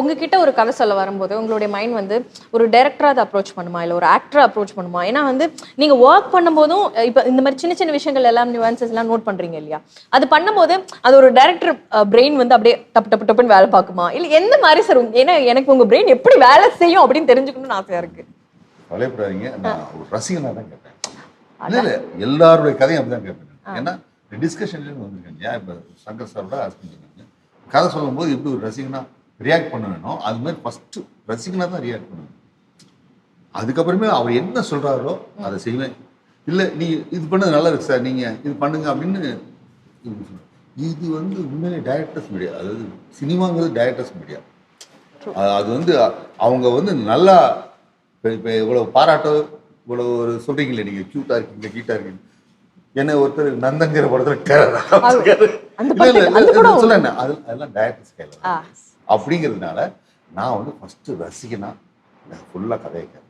உங்ககிட்ட ஒரு கதை சொல்ல வரும்போது உங்களுடைய மைண்ட் வந்து ஒரு டைரக்டரா அதை அப்ரோச் பண்ணுமா இல்லை ஒரு ஆக்டரா அப்ரோச் பண்ணுமா? ஏன்னா வந்து நீங்க ஒர்க் பண்ணும்போதும் இப்போ இந்த மாதிரி சின்ன சின்ன விஷயங்கள் எல்லாம் நியூவான்சஸ் எல்லாம் நோட் பண்றீங்க இல்லையா? அது பண்ணும்போது அது ஒரு டைரக்டர் பிரெயின் வந்து அப்படியே டப்பு டப்பு டப்புன்னு வேலை பார்க்குமா? இல்லை எந்த மாதிரி சார்? ஏன்னா எனக்கு உங்க பிரெயின் எப்படி வேலை செய்யும் அப்படின்னு தெரிஞ்சுக்கணும்னு ஆசையா இருக்கு. கவலைப்படாதீங்க, நான் ஒரு ரசிகனாக தான் கேட்பேன். இல்லை இல்லை, எல்லாருடைய கதையும் அப்படிதான் கேட்பேன். ஏன்னா டிஸ்கஷன்லேருந்து வந்திருக்கேன். ஏன் இப்போ சங்கர் சாரோட ஹஸ்பண்ட் கதை சொல்லும்போது எப்படி ஒரு ரசிகனா ரியாக்ட் பண்ண வேணும், அது மாதிரி ஃபஸ்ட்டு ரசிகனாக தான் ரியாக்ட் பண்ணணும். அதுக்கப்புறமே அவர் என்ன சொல்கிறாரோ அதை செய்வேன். இல்லை நீ இது பண்ணது நல்லா இருக்கு சார், நீங்கள் இது பண்ணுங்க அப்படின்னு. இது வந்து உண்மையிலே டைரக்டர்ஸ் மீடியா, அதாவது சினிமாங்கிறது டைரக்டர்ஸ் மீடியா. அது வந்து அவங்க வந்து நல்லா இப்போ இவ்வளோ பாராட்டோ இவ்வளோ ஒரு சொல்கிறீங்களே, நீங்கள் க்யூட்டாக இருக்கீங்க கீட்டாக இருக்கீங்க. என்ன ஒருத்தர் நந்தங்கிற படத்தில் சொல்ல அதெல்லாம் டைரக்டர்ஸ் கையில் அப்படிங்கிறதுனால நான் வந்து ஃபஸ்ட்டு ரசிகனா ஃபுல்லாக கதையை கேட்பேன்.